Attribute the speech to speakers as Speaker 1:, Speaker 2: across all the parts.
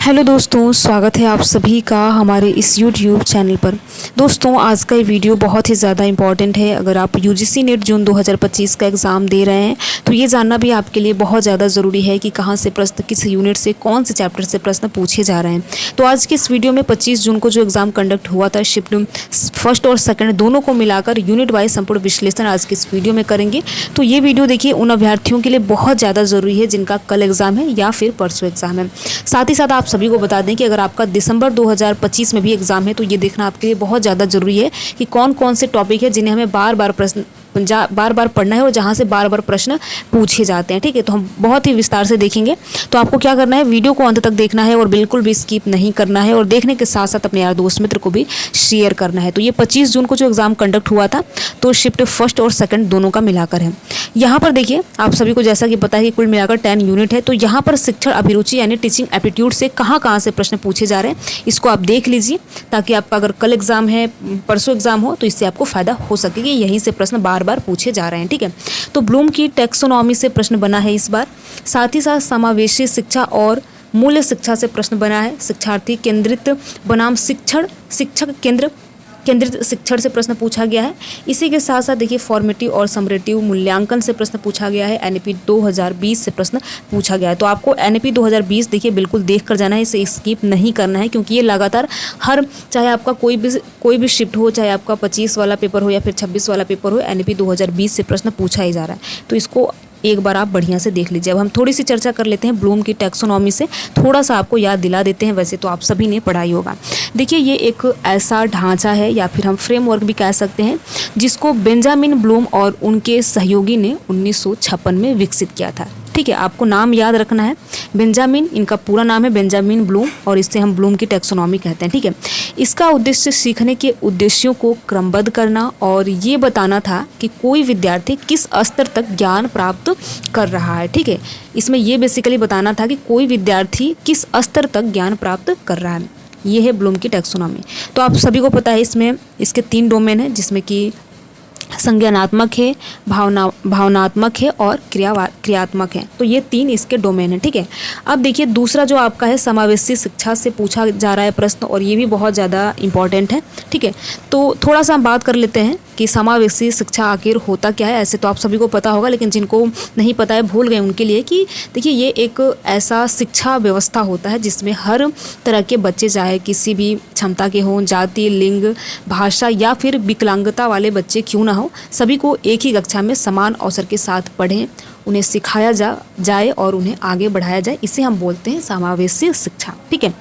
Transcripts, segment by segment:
Speaker 1: Hello दोस्तों, स्वागत है आप सभी का हमारे इस YouTube चैनल पर। दोस्तों, आज का ये वीडियो बहुत ही ज़्यादा इम्पॉर्टेंट है। अगर आप UGC नेट जून 2025 का एग्ज़ाम दे रहे हैं तो ये जानना भी आपके लिए बहुत ज़्यादा ज़रूरी है कि कहाँ से प्रश्न, किस यूनिट से, कौन से चैप्टर से प्रश्न पूछे जा रहे हैं। तो आज की इस वीडियो में 25 जून को जो एग्ज़ाम कंडक्ट हुआ था, शिफ्ट फर्स्ट और सेकेंड दोनों को मिलाकर यूनिट वाइज संपूर्ण विश्लेषण आज की इस वीडियो में करेंगे। तो ये वीडियो देखिए उन अभ्यर्थियों के लिए बहुत ज़्यादा ज़रूरी है जिनका कल एग्ज़ाम है या फिर परसों एग्ज़ाम है। साथ ही साथ आप सभी को बता दें कि अगर आपका दिसंबर 2025 में भी एग्ज़ाम है तो ये देखना आपके लिए बहुत ज़्यादा ज़रूरी है कि कौन कौन से टॉपिक है जिन्हें हमें बार बार पढ़ना है और जहाँ से बार बार प्रश्न पूछे जाते हैं। ठीक है, तो हम बहुत ही विस्तार से देखेंगे। तो आपको क्या करना है, वीडियो को अंत तक देखना है और बिल्कुल भी स्किप नहीं करना है और देखने के साथ साथ अपने यार दोस्त मित्र को भी शेयर करना है। तो ये 25 जून को जो एग्ज़ाम कंडक्ट हुआ था तो शिफ्ट फर्स्ट और सेकंड दोनों का मिलाकर है। यहाँ पर देखिए आप सभी को जैसा कि पता है कि कुल मिलाकर 10 यूनिट है। तो यहाँ पर शिक्षण अभिरुचि यानी टीचिंग एप्टीट्यूड से कहाँ से प्रश्न पूछे जा रहे हैं इसको आप देख लीजिए, ताकि आपका अगर कल एग्ज़ाम है, परसों एग्ज़ाम हो तो इससे आपको फ़ायदा हो सके कि यहीं से प्रश्न बार बार पूछे जा रहे हैं। ठीक है, तो ब्लूम की टैक्सोनॉमी से प्रश्न बना है इस बार। साथ ही साथ समावेशी शिक्षा और मूल्य शिक्षा से प्रश्न बना है। शिक्षार्थी केंद्रित बनाम शिक्षक केंद्रित शिक्षण से प्रश्न पूछा गया है। इसी के साथ साथ देखिए फॉर्मेटिव और समरेटिव मूल्यांकन से प्रश्न पूछा गया है। NAP 2020 से प्रश्न पूछा गया है। तो आपको NAP 2020 देखिए बिल्कुल देख कर जाना है, इसे स्किप नहीं करना है, क्योंकि ये लगातार चाहे आपका कोई भी शिफ्ट हो, चाहे आपका 25 वाला पेपर हो या फिर 26 वाला पेपर हो, NAP 2020 से प्रश्न पूछा ही जा रहा है। तो इसको एक बार आप बढ़िया से देख लीजिए। अब हम थोड़ी सी चर्चा कर लेते हैं ब्लूम की टैक्सोनॉमी से, थोड़ा सा आपको याद दिला देते हैं। वैसे तो आप सभी ने पढ़ा ही होगा। देखिए ये एक ऐसा ढांचा है या फिर हम फ्रेमवर्क भी कह सकते हैं जिसको बेंजामिन ब्लूम और उनके सहयोगी ने 1956 में विकसित किया था। ठीक है, आपको नाम याद रखना है, बेंजामिन, इनका पूरा नाम है बेंजामिन ब्लूम और इससे हम ब्लूम की टैक्सोनॉमी कहते हैं। ठीक है, इसका उद्देश्य सीखने के उद्देश्यों को क्रमबद्ध करना और ये बताना था कि कोई विद्यार्थी किस स्तर तक ज्ञान प्राप्त कर रहा है। ठीक है, इसमें ये बेसिकली बताना था कि कोई विद्यार्थी किस स्तर तक ज्ञान प्राप्त कर रहा है। ये है ब्लूम की टैक्सोनॉमी। तो आप सभी को पता है इसमें इसके 3 डोमेन हैं, जिसमें कि संज्ञानात्मक है, भावनात्मक है और क्रियात्मक है। तो ये 3 इसके डोमेन हैं। ठीक है, अब देखिए दूसरा जो आपका है समावेशी शिक्षा से पूछा जा रहा है प्रश्न, और ये भी बहुत ज़्यादा इम्पॉर्टेंट है। ठीक है, तो थोड़ा सा हम बात कर लेते हैं कि समावेशी शिक्षा आखिर होता क्या है। ऐसे तो आप सभी को पता होगा, लेकिन जिनको नहीं पता है, भूल गए उनके लिए कि देखिए ये एक ऐसा शिक्षा व्यवस्था होता है जिसमें हर तरह के बच्चे, चाहे किसी भी क्षमता के हों, जाति, लिंग, भाषा या फिर विकलांगता वाले बच्चे क्यों ना हो, सभी को एक ही कक्षा में समान अवसर के साथ पढ़ें, उन्हें सिखाया जाए और उन्हें आगे बढ़ाया जाए। इसे हम बोलते हैं समावेशी शिक्षा। ठीक है,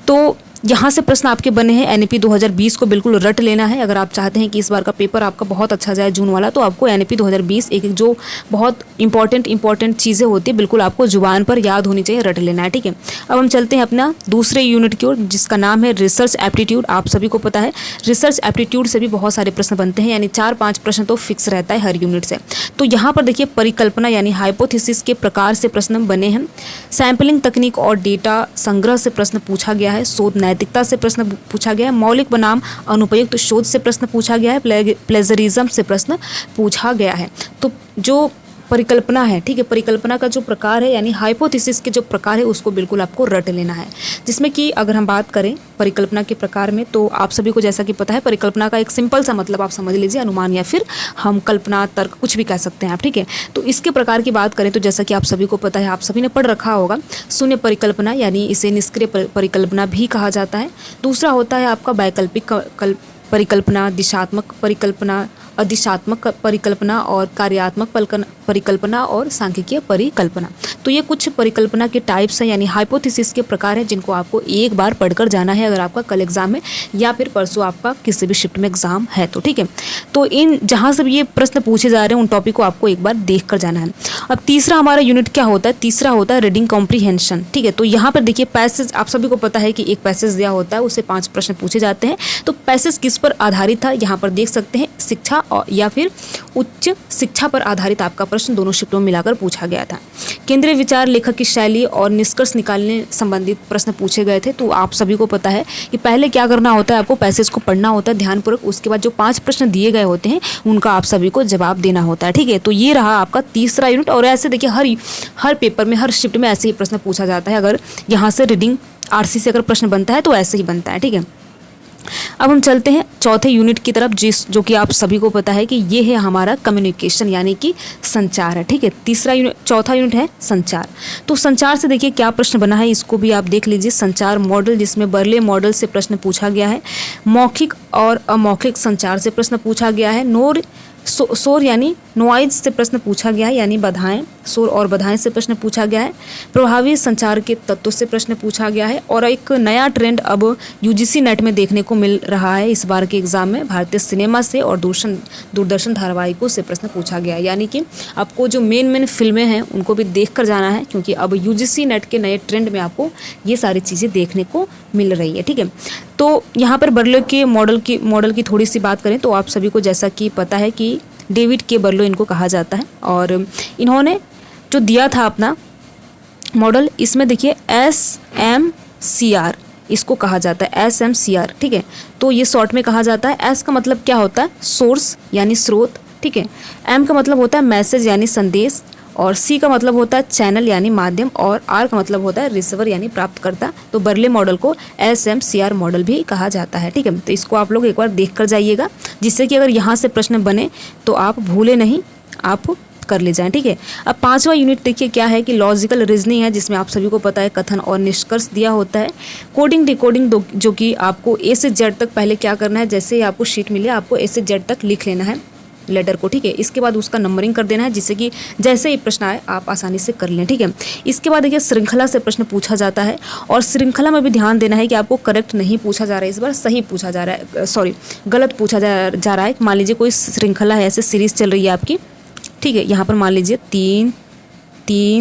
Speaker 1: तो यहाँ से प्रश्न आपके बने हैं। NAP 2020 को बिल्कुल रट लेना है। अगर आप चाहते हैं कि इस बार का पेपर आपका बहुत अच्छा जाए जून वाला, तो आपको NAP 2020 एक जो बहुत इंपॉर्टेंट चीज़ें होती है बिल्कुल आपको जुबान पर याद होनी चाहिए, रट लेना है। ठीक है, अब हम चलते हैं अपना दूसरे यूनिट की ओर, जिसका नाम है रिसर्च एप्टीट्यूड। आप सभी को पता है रिसर्च एप्टीट्यूड से भी बहुत सारे प्रश्न बनते हैं, यानी 4-5 प्रश्न तो फिक्स रहता है हर यूनिट से। तो यहाँ पर देखिए परिकल्पना यानी हाइपोथेसिस के प्रकार से प्रश्न बने हैं। सैम्पलिंग तकनीक और डेटा संग्रह से प्रश्न पूछा गया है। शोध नैतिकता से प्रश्न पूछा गया है। मौलिक बनाम अनुपयुक्त शोध से प्रश्न पूछा गया है। प्लेजरिज्म से प्रश्न पूछा गया है। तो जो परिकल्पना है, ठीक है, परिकल्पना का जो प्रकार है यानी हाइपोथेसिस के जो प्रकार है उसको बिल्कुल आपको रट लेना है। जिसमें कि अगर हम बात करें परिकल्पना के प्रकार में, तो आप सभी को जैसा कि पता है परिकल्पना का एक सिंपल सा मतलब आप समझ लीजिए अनुमान, या फिर हम कल्पना, तर्क, कुछ भी कह सकते हैं आप। ठीक है, तो इसके प्रकार की बात करें तो जैसा कि आप सभी को पता है, आप सभी ने पढ़ रखा होगा, शून्य परिकल्पना यानी इसे निष्क्रिय परिकल्पना भी कहा जाता है। दूसरा होता है आपका वैकल्पिक परिकल्पना, दिशात्मक परिकल्पना, अधिशात्मक परिकल्पना और कार्यात्मक परिकल्पना और सांख्यिकीय परिकल्पना। तो ये कुछ परिकल्पना के टाइप्स हैं यानी हाइपोथेसिस के प्रकार हैं जिनको आपको एक बार पढ़कर जाना है अगर आपका कल एग्जाम है या फिर परसों आपका किसी भी शिफ्ट में एग्जाम है तो। ठीक है, तो इन जहाँ से भी ये प्रश्न पूछे जा रहे हैं उन टॉपिक को आपको एक बार देख कर जाना है। अब तीसरा हमारा यूनिट क्या होता है, तीसरा होता है रीडिंग कॉम्प्रीहेंशन। ठीक है, तो यहाँ पर देखिए पैसेज, आप सभी को पता है कि एक पैसेज दिया होता है, उससे 5 प्रश्न पूछे जाते हैं। तो पैसेज किस पर आधारित था यहाँ पर देख सकते हैं, शिक्षा या फिर उच्च शिक्षा पर आधारित आपका प्रश्न दोनों शिफ्टों में मिलाकर पूछा गया था। केंद्रीय विचार, लेखक की शैली और निष्कर्ष निकालने संबंधित प्रश्न पूछे गए थे। तो आप सभी को पता है कि पहले क्या करना होता है, आपको पैसेज को पढ़ना होता है ध्यानपूर्वक, उसके बाद जो 5 प्रश्न दिए गए होते हैं उनका आप सभी को जवाब देना होता है। ठीक है, तो ये रहा आपका तीसरा यूनिट। और ऐसे देखिए हर पेपर में, हर शिफ्ट में ऐसे ही प्रश्न पूछा जाता है अगर यहाँ से रीडिंग आरसी से अगर प्रश्न बनता है तो ऐसे ही बनता है, ठीक है। अब हम चलते हैं चौथे यूनिट की तरफ, जो कि आप सभी को पता है कि ये है हमारा कम्युनिकेशन यानी कि संचार है, ठीक है। चौथा यूनिट है संचार। तो संचार से देखिए क्या प्रश्न बना है, इसको भी आप देख लीजिए। संचार मॉडल, जिसमें बर्ले मॉडल से प्रश्न पूछा गया है। मौखिक और अमौखिक संचार से प्रश्न पूछा गया है। शोर यानी नॉइज से प्रश्न पूछा गया है, यानी बाधाएं, शोर और बाधाएं से प्रश्न पूछा गया है। प्रभावी संचार के तत्वों से प्रश्न पूछा गया है। और एक नया ट्रेंड अब यूजीसी नेट में देखने को मिल रहा है इस बार के एग्जाम में, भारतीय सिनेमा से और दूरदर्शन धारावाहिकों से प्रश्न पूछा गया है। यानी कि आपको जो मेन फिल्में हैं उनको भी देख कर जाना है, क्योंकि अब यूजीसी नेट के नए ट्रेंड में आपको ये सारी चीज़ें देखने को मिल रही है, ठीक है। तो यहाँ पर बर्लो के मॉडल की थोड़ी सी बात करें तो आप सभी को जैसा कि पता है कि डेविड के बर्लो इनको कहा जाता है। और इन्होंने जो दिया था अपना मॉडल, इसमें देखिए SMCR इसको कहा जाता है, SMCR, ठीक है। तो ये शॉर्ट में कहा जाता है। S का मतलब क्या होता है, सोर्स यानी स्रोत, ठीक है। M का मतलब होता है मैसेज यानी संदेश, और C का मतलब होता है चैनल यानी माध्यम, और R का मतलब होता है रिसीवर यानी प्राप्तकर्ता। तो बर्ले मॉडल को SMCR मॉडल भी कहा जाता है, ठीक है। तो इसको आप लोग एक बार देख कर जाइएगा, जिससे कि अगर यहाँ से प्रश्न बने तो आप भूले नहीं, आप कर ले जाएं, ठीक है। अब पांचवा यूनिट देखिए क्या है कि लॉजिकल रीजनिंग है, जिसमें आप सभी को पता है कथन और निष्कर्ष दिया होता है। कोडिंग डिकोडिंग, जो कि आपको A से Z तक पहले क्या करना है, जैसे ही आपको शीट मिले आपको A से Z तक लिख लेना है लेटर को, ठीक है। इसके बाद उसका नंबरिंग कर देना है, जिससे कि जैसे ही प्रश्न आए आप आसानी से कर लें, ठीक है। इसके बाद देखिए श्रृंखला से प्रश्न पूछा जाता है, और श्रृंखला में भी ध्यान देना है कि आपको करेक्ट नहीं पूछा जा रहा है, इस बार सही पूछा जा रहा है, सॉरी गलत पूछा जा रहा है। मान लीजिए कोई श्रृंखला है, ऐसे सीरीज चल रही है आपकी, ठीक है। यहाँ पर मान लीजिए 3,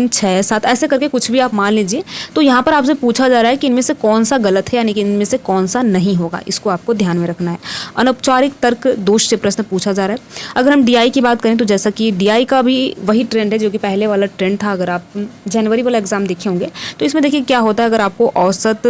Speaker 1: 6, 7 ऐसे करके कुछ भी आप मान लीजिए। तो यहाँ पर आपसे पूछा जा रहा है कि इनमें से कौन सा गलत है, यानी कि इनमें से कौन सा नहीं होगा, इसको आपको ध्यान में रखना है। अनौपचारिक तर्क दोष से प्रश्न पूछा जा रहा है। अगर हम DI की बात करें तो जैसा कि DI का भी वही ट्रेंड है जो कि पहले वाला ट्रेंड था। अगर आप जनवरी वाला एग्जाम देखे होंगे तो इसमें देखिए क्या होता है, अगर आपको औसत,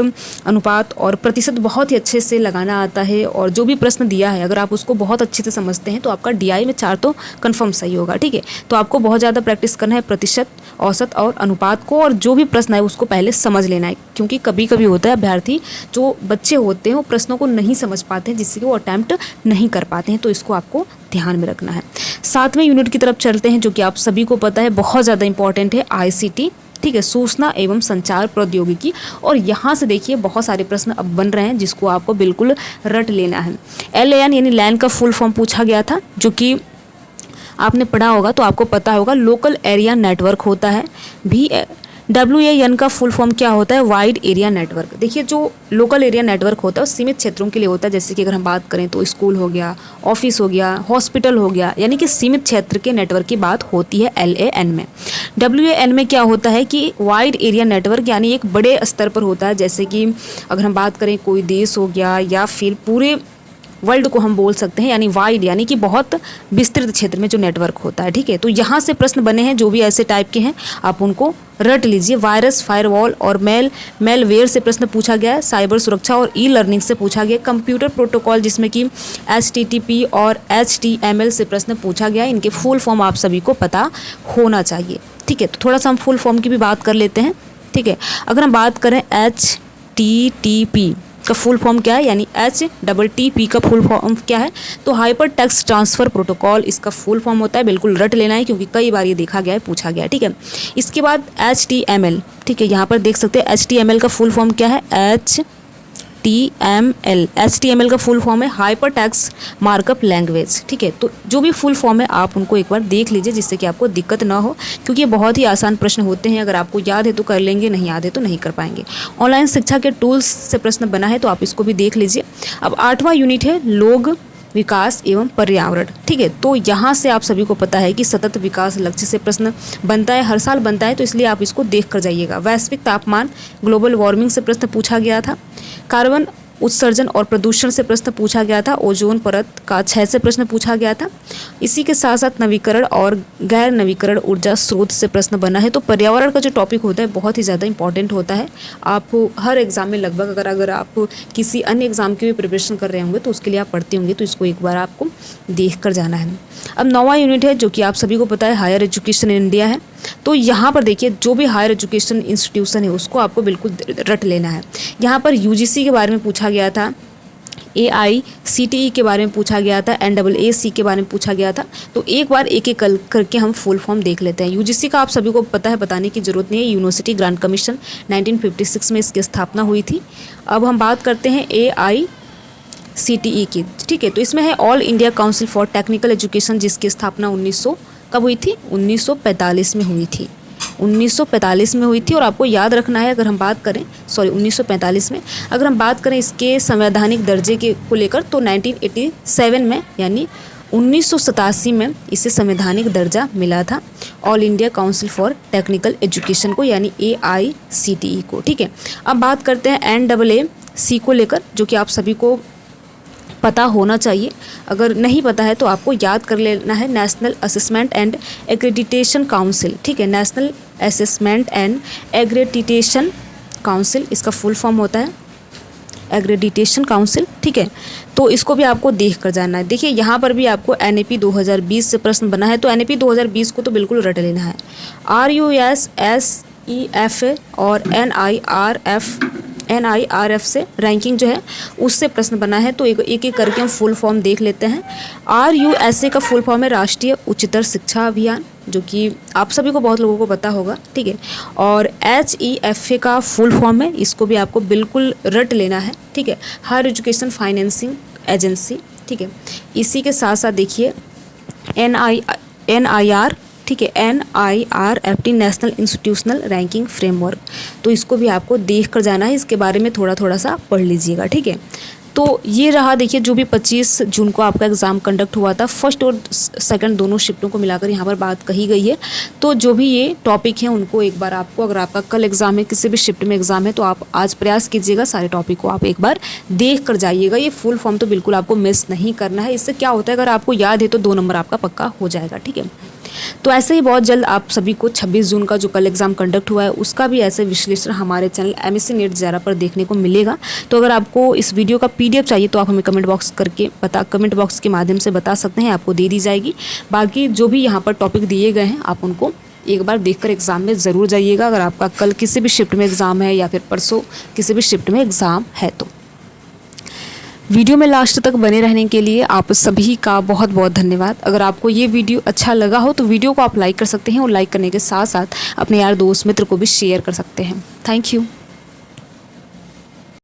Speaker 1: अनुपात और प्रतिशत बहुत ही अच्छे से लगाना आता है, और जो भी प्रश्न दिया है अगर आप उसको बहुत अच्छे से समझते हैं तो आपका DI में 4 तो कन्फर्म सही होगा, ठीक है। तो आपको बहुत ज़्यादा प्रैक्टिस करना है प्रतिशत, औसत और अनुपात को, और जो भी प्रश्न है उसको पहले समझ लेना है, क्योंकि कभी कभी होता है अभ्यर्थी जो बच्चे होते हैं वो प्रश्नों को नहीं समझ पाते हैं, जिससे कि वो अटैम्प्ट नहीं कर पाते हैं। तो इसको आपको ध्यान में रखना है। 7वें यूनिट की तरफ चलते हैं, जो कि आप सभी को पता है बहुत ज़्यादा इंपॉर्टेंट है, ICT, ठीक है, सूचना एवं संचार प्रौद्योगिकी। और यहाँ से देखिए बहुत सारे प्रश्न अब बन रहे हैं, जिसको आपको बिल्कुल रट लेना है। LAN यानी लैन का फुल फॉर्म पूछा गया था, जो कि आपने पढ़ा होगा तो आपको पता होगा, लोकल एरिया नेटवर्क होता है। WAN का फुल फॉर्म क्या होता है, वाइड एरिया नेटवर्क। देखिए जो लोकल एरिया नेटवर्क होता है वो सीमित क्षेत्रों के लिए होता है, जैसे कि अगर हम बात करें तो स्कूल हो गया, ऑफिस हो गया, हॉस्पिटल हो गया, यानी कि सीमित क्षेत्र के नेटवर्क की बात होती है LAN में। WAN में क्या होता है कि वाइड एरिया नेटवर्क, यानी एक बड़े स्तर पर होता है, जैसे कि अगर हम बात करें कोई देश हो गया या फिर पूरे वर्ल्ड को हम बोल सकते हैं, यानी वाइड यानी कि बहुत विस्तृत क्षेत्र में जो नेटवर्क होता है, ठीक है। तो यहाँ से प्रश्न बने हैं जो भी ऐसे टाइप के हैं आप उनको रट लीजिए। वायरस, फायरवॉल और मेलवेयर से प्रश्न पूछा गया है। साइबर सुरक्षा और लर्निंग से पूछा गया। कंप्यूटर प्रोटोकॉल जिसमें कि HTTP और HTML से प्रश्न पूछा गया है। इनके फुल फॉर्म आप सभी को पता होना चाहिए, ठीक है। तो थोड़ा सा हम फुल फॉर्म की भी बात कर लेते हैं, ठीक है। अगर हम बात करें HTTP का फुल फॉर्म क्या है, यानी HTTP का फुल फॉर्म क्या है, तो हाइपर टेक्स्ट ट्रांसफ़र प्रोटोकॉल इसका फुल फॉर्म होता है। बिल्कुल रट लेना है, क्योंकि कई बार ये देखा गया है, पूछा गया है, ठीक है। इसके बाद HTML, ठीक है, यहाँ पर देख सकते हैं HTML का फुल फॉर्म क्या है, HTML का फुल फॉर्म है हाइपर टेक्स्ट मार्कअप लैंग्वेज, ठीक है। तो जो भी फुल फॉर्म है आप उनको एक बार देख लीजिए, जिससे कि आपको दिक्कत ना हो, क्योंकि ये बहुत ही आसान प्रश्न होते हैं। अगर आपको याद है तो कर लेंगे, नहीं याद है तो नहीं कर पाएंगे। ऑनलाइन शिक्षा के टूल्स से प्रश्न बना है, तो आप इसको भी देख लीजिए। अब 8वां यूनिट है लोग विकास एवं पर्यावरण, ठीक है। तो यहाँ से आप सभी को पता है कि सतत विकास लक्ष्य से प्रश्न बनता है, हर साल बनता है, तो इसलिए आप इसको देख कर जाइएगा। वैश्विक तापमान, ग्लोबल वार्मिंग से प्रश्न पूछा गया था। कार्बन उत्सर्जन और प्रदूषण से प्रश्न पूछा गया था। ओजोन परत का क्षय से प्रश्न पूछा गया था। इसी के साथ साथ नवीकरण और गैर नवीकरण ऊर्जा स्रोत से प्रश्न बना है। तो पर्यावरण का जो टॉपिक होता है बहुत ही ज़्यादा इंपॉर्टेंट होता है। आप हर एग्ज़ाम में लगभग अगर आप किसी अन्य एग्ज़ाम की भी प्रिपरेशन कर रहे होंगे तो उसके लिए आप पढ़ते होंगे, तो इसको एक बार आपको देख कर जाना है। अब 9वां यूनिट है, जो कि आप सभी को पता है हायर एजुकेशन इन इंडिया है। तो यहाँ पर देखिए जो भी हायर एजुकेशन इंस्टीट्यूशन है उसको आपको बिल्कुल रट लेना है। यहाँ पर यूजीसी के बारे में पूछा गया था, AICTE के बारे में पूछा गया था, NAAC के बारे में पूछा गया था। तो एक बार एक एक करके हम फुल फॉर्म देख लेते हैं। यूजीसी का आप सभी को पता है, बताने की ज़रूरत नहीं है। यूनिवर्सिटी ग्रांट कमीशन 1956 में इसकी स्थापना हुई थी। अब हम बात करते हैं AICTE की, ठीक है। तो इसमें है all India council for technical education, जिसकी स्थापना 1900 कब हुई थी? 1945 में हुई थी। 1945 में हुई थी। और आपको याद रखना है, अगर हम बात करें 1945 में अगर हम बात करें इसके संवैधानिक दर्जे के को लेकर, तो 1987 में यानी 1987 में इसे संवैधानिक दर्जा मिला था all India council for technical education को, यानी AICTE को, ठीक है। अब बात करते हैं NAAC को लेकर, जो कि आप सभी को पता होना चाहिए। अगर नहीं पता है तो आपको याद कर लेना है, national assessment and accreditation council, ठीक है। National assessment and accreditation council इसका फुल फॉर्म होता है, एक्रेडिटेशन काउंसिल, ठीक है। तो इसको भी आपको देख कर जाना है। देखिए यहाँ पर भी आपको NAP 2020 से प्रश्न बना है, तो NAP 2020 को तो बिल्कुल रट लेना है। RUSSEFA और NIRF से रैंकिंग जो है उससे प्रश्न बना है। तो एक एक करके हम फुल फॉर्म देख लेते हैं। RUSA का फुल फॉर्म है राष्ट्रीय उच्चतर शिक्षा अभियान, जो कि आप सभी को बहुत लोगों को पता होगा, ठीक है। और HEFA का फुल फॉर्म है, इसको भी आपको बिल्कुल रट लेना है, ठीक है। हायर एजुकेशन फाइनेंसिंग एजेंसी, ठीक है। इसी के साथ साथ देखिए NIR, ठीक है, NIRFT national institutional ranking framework, तो इसको भी आपको देख कर जाना है। इसके बारे में थोड़ा सा पढ़ लीजिएगा, ठीक है। तो ये रहा देखिए जो भी 25 जून को आपका एग्ज़ाम कंडक्ट हुआ था, फर्स्ट और सेकंड दोनों शिफ्टों को मिलाकर यहाँ पर बात कही गई है। तो जो भी ये टॉपिक हैं उनको एक बार आपको, अगर आपका कल एग्ज़ाम है, किसी भी शिफ्ट में एग्ज़ाम है, तो आप आज प्रयास कीजिएगा सारे टॉपिक को आप एक बार देख कर जाइएगा। ये फुल फॉर्म तो बिल्कुल आपको मिस नहीं करना है। इससे क्या होता है, अगर आपको याद है तो 2 नंबर आपका पक्का हो जाएगा, ठीक है। तो ऐसे ही बहुत जल्द आप सभी को 26 जून का जो कल एग्ज़ाम कंडक्ट हुआ है उसका भी ऐसे विश्लेषण हमारे चैनल MSc NET JARA पर देखने को मिलेगा। तो अगर आपको इस वीडियो का PDF चाहिए तो आप हमें कमेंट बॉक्स के माध्यम से बता सकते हैं, आपको दे दी जाएगी। बाकी जो भी यहाँ पर टॉपिक दिए गए हैं आप उनको एक बार देखकर एग्ज़ाम में ज़रूर जाइएगा, अगर आपका कल किसी भी शिफ्ट में एग्ज़ाम है या फिर परसों किसी भी शिफ्ट में एग्ज़ाम है तो। वीडियो में लास्ट तक बने रहने के लिए आप सभी का बहुत बहुत धन्यवाद। अगर आपको ये वीडियो अच्छा लगा हो तो वीडियो को आप लाइक कर सकते हैं, और लाइक करने के साथ साथ अपने यार दोस्त मित्र को भी शेयर कर सकते हैं। Thank you.